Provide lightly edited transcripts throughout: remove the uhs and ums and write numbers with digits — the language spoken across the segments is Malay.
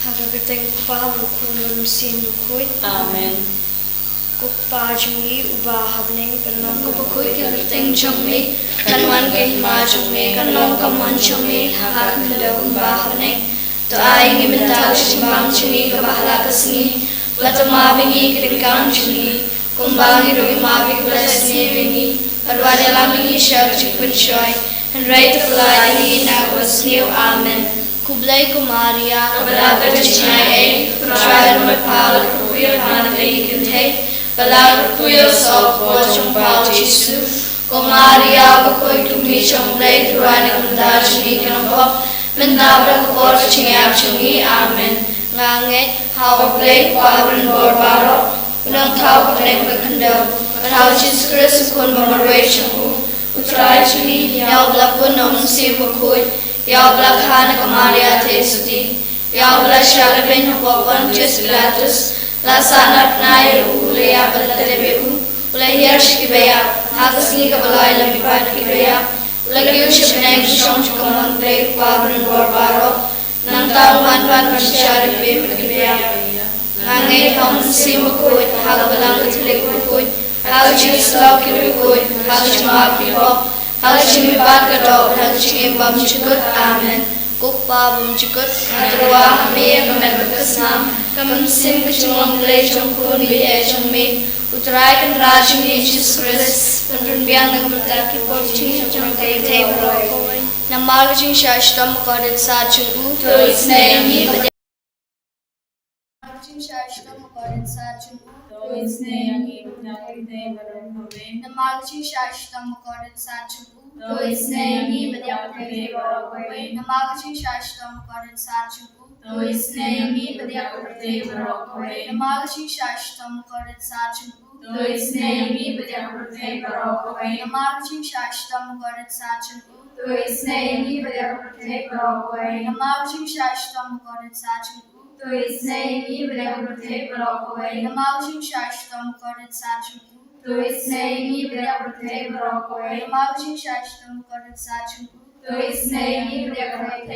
Hagagiteng pa lukunam sin lukut. Amen. Kukpa jungi ubah habling kanong Kapakut kagiteng chongme, kanwan kahima chongme, kanong kamon chongme, hak nila ubah habling. To ay ngimentaw simbang chungi kabahala kasni, latama bingi kiringkang chungi, kumbangi rugi mabi kulasni bingi, parwada lamingi syar chikpun choy, and right of light in was new. Amen. Kublai Kumaria, Kabalaga Chinai, Trial Mapal, Kuya Hanavay Kintay, Balag Puyo Sok, Wachong Pao Jisu, Kumaria, Bakoy Kumi Chong Blay, Truana Kunda Chini Kanoko, Mendabra Kapor Chingap Chungi. Amen. Nganget, How Blay, Quabran Borbaro, Unang Tau Kablay Kakanda, but how Jesus Christ Kun Mamarway Chungu, Utrai Chuni, Yaw Blakun Nom Sivakoy, Yaw Blakhana Kamaria Tesudi, Yaw Blashara Ben Hopon Just Pilatus, Lasana Pnai Ulea Balatebu, Ulahirsh Kibaya, Hakasni Kabalai Lamipan Kibaya, Ulagiush Nang Shong Kamon Blake Pabran Borbaro, Nantang Manpan Mashari Paper Kibaya, Nangai Hom Simakut, Hagabalang Tilikut, Hagajus Lokirukut, Hagajma Pipo, Hagajimi Bakadog, Hagajimi Bam Chukut. Amen. Kukpa bum chikut. Madrawa Hamia Kamekasnam, Kamsim Kachung Lay Chongkun Biya Chongme, Utrai Kan Rajmi Jesus Christ, Pandun Biang Nagamutaki Porchi Chongkay Table. Namalgajing Shashtam Kodet Sachun U. To its name, Shashtam Kodet Sachun U. to its name, Nagamutaki Namalgajing Shashtam Kodet Sachun U. to its name, Nagamutaki Namalgajing Shashtam Kodet Sachun U. to its name, Nagamutaki Namalgajing Shashtam Kodet Sachun U. to its name, Nagamutaki Namalgajing Shashtam Kodet Sachun U. to its name, Nagamutaki Namalgajing Shashtam Kodet Sachun U. to its name, Nagamutaki Namalgajing Shashtam Kodet Sachun U. to its name, Nagamutaki Namalgajing Shashtam Kodet Sachun U. to its name, Nagamutaki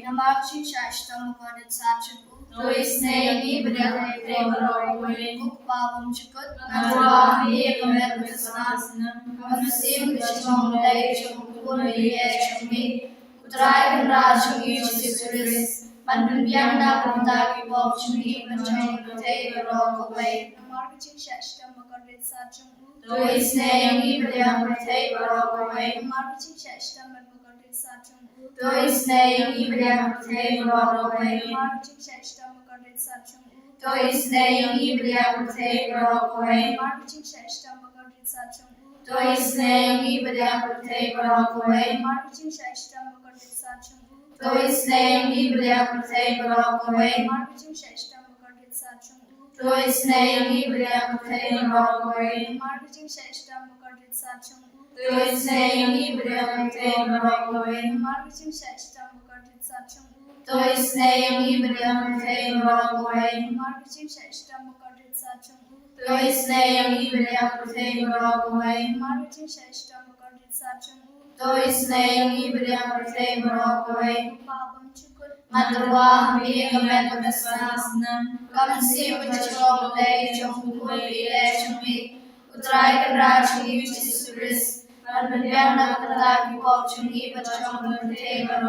Namalgajing Shashtam Kodet Sachun U. to its name, Nagamutaki Kukpa bum chikut. Madrawa Hamia Kamekasnam, Kamsim Kachung Lay Chongkun Biya Chongme, Utrai Kan Rajmi Jesus Christ, Pandun Biang Nagamutaki Porchi Chongkay Table. Namalgajing Shashtam Kodet Sachun U. To its name, Nagamutaki Namalgajing Shashtam Kodet Sachun U. to its name, Nagamutaki Namalgajing Shashtam Kodet Sachun U. to its name, Nagamutaki Namalgajing Shashtam Kodet Sachun U. to its name, Nagamutaki Namalgajing Shashtam Kodet Sachun U. to its name, Nagamutaki Namalgajing Shashtam Kodet Sachun U. to its name, Nagamutaki Namalgajing Shashtam Kodet Sachun U. to its name, Nagamutaki Namalgajing Shashtam Kodet Sachun U. to its name, Nagamutaki Namalgajing Shashtam Kodet Sachun U. to its name, Nagamutaki Namalgajing Shashtam Kodet Sachun U. to its name, Nagamutaki Kukpa bum chikut. Madrawa Hamia Kamekasnam, Kamsim Kachung Lay Chongkun Biya Chongme, Utrai Kan Rajmi Jesus Christ, Pandun Biang Nagamutaki Porchi Chongkay Table.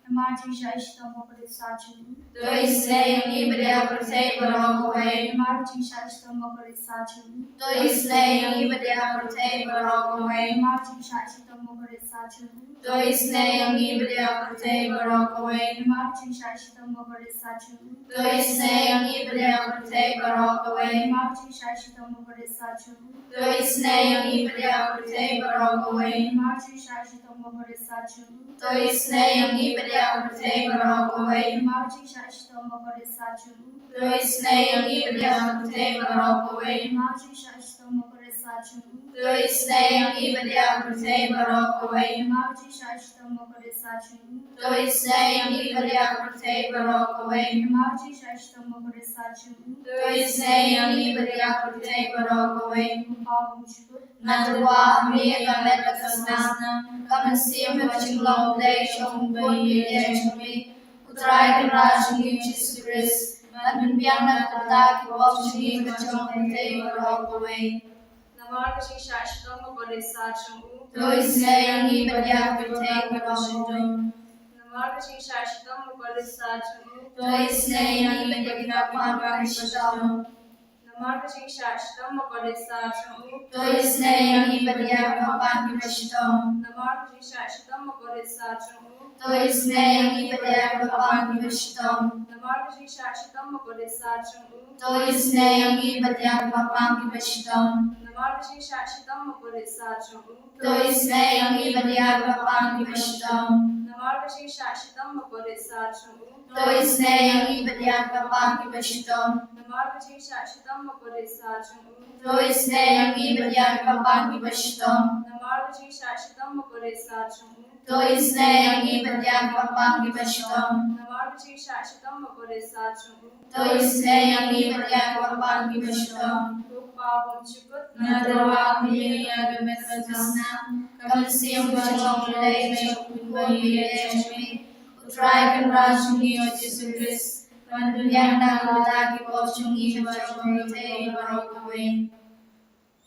Namalgajing Shashtam Kodet Sachun U. To its name, Nagamutaki Namalgajing Shashtam Kodet Sachun U. to its name, Nagamutaki Namalgajing Shashtam Kodet Sachun U. to its name, Nagamutaki Namalgajing Shashtam Kodet Sachun U. to its name, Nagamutaki Namalgajing Shashtam Kodet Sachun U. to its name, Nagamutaki Namalgajing Shashtam Kodet Sachun U. to its name, Nagamutaki Namalgajing Shashtam Kodet Sachun U. to its name, Nagamutaki Namalgajing Shashtam Kodet Sachun U. to its name, Nagamutaki Namalgajing Shashtam Kodet Sachun U. to its name, Nagamutaki Namalgajing Shashtam Kodet Sachun U. to its name, Nagamutaki Kukpa bum chikut. Madrawa Hamia Kamekasnam, Kamsim Kachung Lay Chongkun Biya Chongme, utrai kan rajungi Jesus Christ, man biang na kata ki opportunity bachong kante barokawe. Namar kasing shashtam makore sachung u. To isne yangi badyak bate barokawe. Namar kasing shashtam makore sachung u. To isne yangi badyak pangkashtam. Namar kasing shashtam makore sachung u. To isne yangi badyak pangkashtam. Namar kasing shashtam makore sachung u. To isne yangi badyak pangkashtam. Namar kasing shashtam makore sachung u. To isne yangi badyak pangkashtam. Namar kasing shashtam makore sachung u. To isne yangi badyak pangkashtam. Namar kasing shashtam makore sachung u. To isne yangi badyak pangkashtam. Namar kasing shashtam makore sachung u. To isne yangi badyak pangkashtam. Namar kasing shashtam makore sachung u. To isne yangi badyak pangkashtam. Namar kasing shashtam makore sachung u. To isne yangi badyak pangkashtam. Pabon chukut Nadawa kuye agamasasna kamsiyam bachong lay chokun chokmi utrai kan rajungi o Jesus Christ mandunyang nagawala ki pochungi bachong lay barokawe.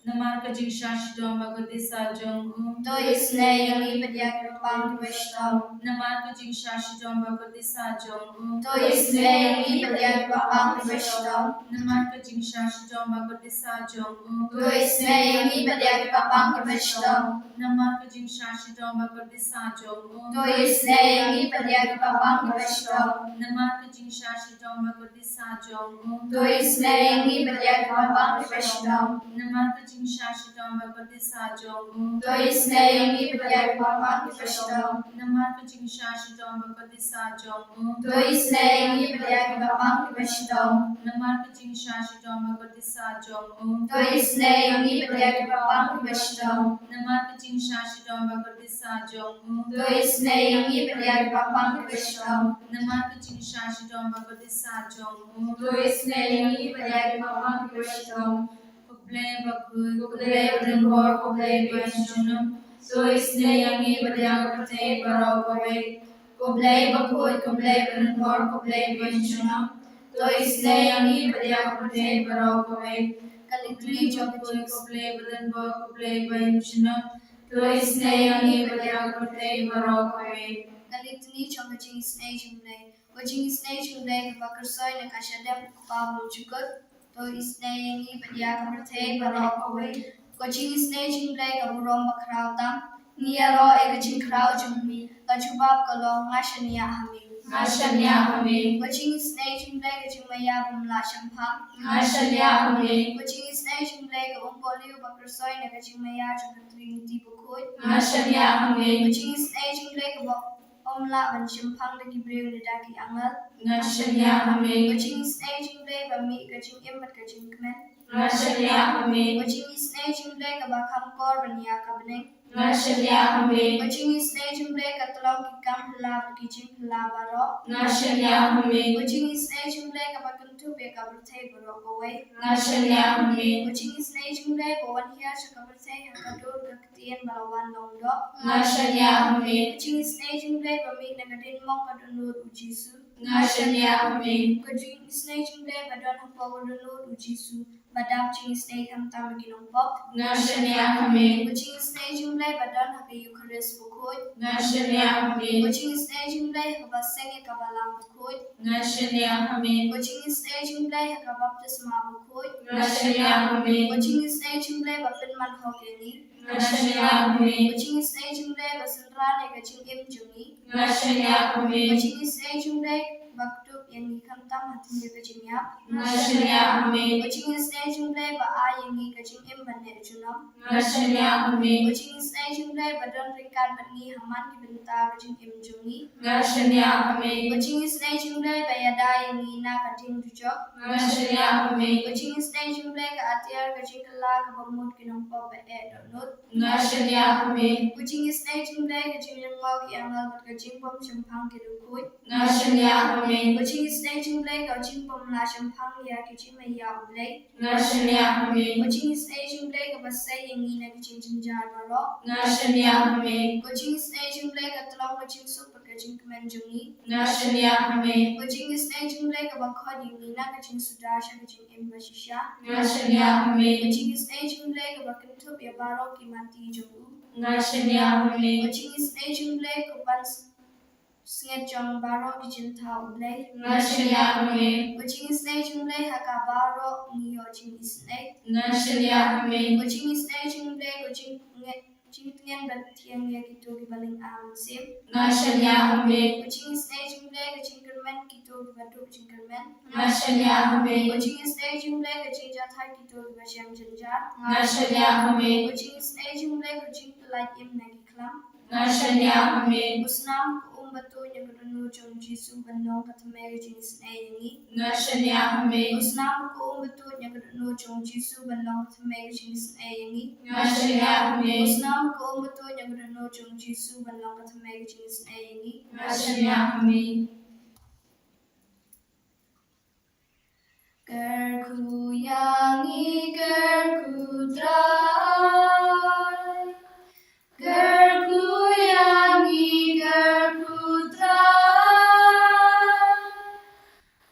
Namar ka jing shashidom bagati sa jonggu. To isne yangi badyak pangkashtam. Namar ka jing shashidom bagati sa jonggu. To isne yangi badyak pangkashtam. Namar ka jing shashidom bagati sa jonggu. To isne yangi badyak pangkashtam. Namar ka jing shashidom bagati sa jonggu. To isne yangi badyak pangkashtam. Namar ka jing shashidom bagati sa jonggu. To isne yangi badyak pangkashtam. Namar ka jing shashidom bagati sa jonggu. To isne yangi badyak pangkashtam. Namar ka jing shashidom bagati sa jonggu. To isne yangi badyak pangkashtam. Namar ka jing shashidom bagati sa jonggu. To isne yangi badyak pangkashtam. Namar ka jing shashidom bagati sa jonggu. To isne yangi badyak pangkashtam. Namar ka jing shashidom bagati sa jonggu. To isne yangi badyak pangkashtam. Kuble bakul Kuble berdengkor kuble Vaishunam. To isne yangi badyak pate barokawe. Kuble bakul kuble berdengkor kuble Vaishunam. To isne yangi badyak pate barokawe. Kalitli Bakul kuble badanbo kuble Vaishunam. To isne yangi badyak pate barokawe. Kalitni chongajing snay jumle. Wajing snay jumle bakasoi na kashadam pabon chukut. To isne yangi badyak pate barokawe. Wajing snay jumle kaburom bakrautam. Niya ro ekajing krau jummi. Kajubab kalong ngashania hami. Ngashania hami. Wajing snay jumle kajing maya bumla shampang. Ngashania hami. Wajing snay jumle kaumpoli bakasoi na kajing maya chukatrinity bukut. Ngashania hami. Wajing snay jumle kabok omla ban shampang lagi bring lidaki angal. Ngashania hami. Wajing snay jumle bami kajing emat kajing kemen. Ngashania hami. Wajing snay jumle kabakam kor bania kabneng. Ngashania hami. Wajing snay jumle katolong kikam hela kajing hela baro. Ngashania hami. Wajing snay jumle kabakuntu be kabrte baro kowe. Ngashania hami. Wajing snay jumle bawan hiya shakabrte hakadur kaktien balawan longdo. Ngashania hami. Wajing snay jumle bami nagadin mong kadunur ujisu. Ngashania hami. Wajing snay jumle badon hapawulunur ujisu. Badam ching snay ham tamaginong pop. Ngashania hami. Wajing snay jumle badon haka Eucharist bukod. Ngashania hami. Wajing snay jumle habasenge kabalang bukod. Ngashania hami. Wajing snay jumle haka baptisma bukod. Ngashania hami. Wajing snay jumle bapin man hogeni. Ngashania hami. Wajing snay jumle basenrane kaching im jungi. Ngashania hami. Wajing snay jumle baktub yang ikamtam hatin kaching yap. Ngashania hami. Wajing snay jumle ba ayengi kaching im bane junam. Ngashania hami. Wajing snay jumle badon rikat bani haman ki benta kaching im jungi. Ngashania hami. Wajing snay jumle ba yada yengi na kating tujok. Ngashania hami. Wajing snay jumle ka atiar kaching kala ka bamut kinong pa ba donut. Ngashania hami. Wajing snay jumle kaching lengau ki angal bat kaching pom shampang ki dukut. Ngashania hami. Wajing snay jumle kaching pom la shampang ya kaching maya ublay. Ngashania hami. Wajing snay jumle ka basay yengi na kaching jinjar baro. Ngashania hami. Wajing snay jumle ka long của chính số và cái chính comment chung ý Ngashania Hame, của chính is nay chung lấy cái bằng khó điểm ní na cái chính số đa cái chính em và shisha Ngashania của Hame, chính is nay chung lấy cái bằng kinh thấp ya baro ki mati chung u Ngashania Hame, của chính is nay chung lấy cái bằng snget chung baro ki chính thao lấy Ngashania Hame, của chính is nay chung lấy haka baro ni yo chính is nay Ngashania Hame, của chính is nay chung lấy của chính ngen bat thiang ya kito ki baling am sim Ngashania Hame, của chính is nay chung lấy của chính kermen kito ki batu chính kermen Ngashania Hame, của chính is nay chung lấy của chính jathai kito ki basham janjat Ngashania Hame, của chính is nay chung lấy của chính pelai im na ki klam Ngashania Hame, Musnam ko batu nya gudunu chung jisu banong katame của chính is nay yangi Ngashania Hame, Musnam ko batu nya gudunu chung jisu banong katame của chính is nay yangi Ngashania Hame, Musnam ko batu nya gudunu chung jisu banong katame của chính is nay yangi Ngashania Hame, Gerku yangi gerku drai Gerku yangi gerku drai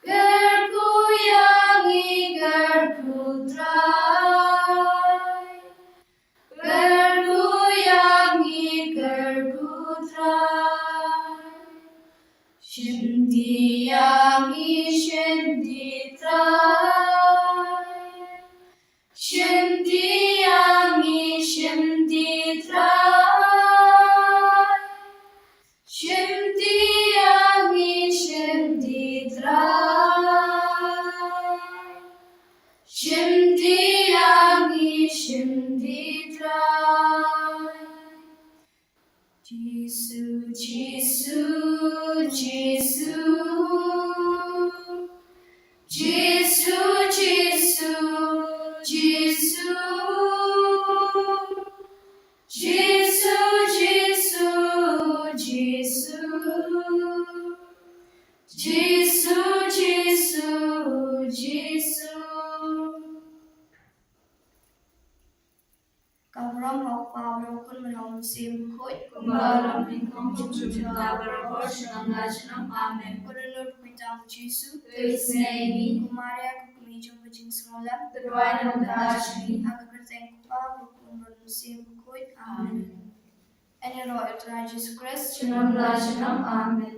Gerku yangi gerku drai Gerku yangi gerku drai Shindi yangi shindi drai Shindi yangi shindi drai Shindi yangi shindi drai Shindi yangi shindi drai Jisu Jisu Jisu Jisu Jisu Jisu Jisu Jisu Jisu Jisu Jisu Jisu Cầu rong học vào đâu kun mình hồng sim khối Kumbalam Pinkom Chumchumda Barabor Shanam Lachanam Amen. Kudanur kuitang Jisu Tuisnei, Kumaria kukumi jung bajing smolam Turwainam Dashni, Aga kerteng kupa hukum sim khối Amen. Ene roh Tuhan Yesus Kristus Shanam Lachanam Amen.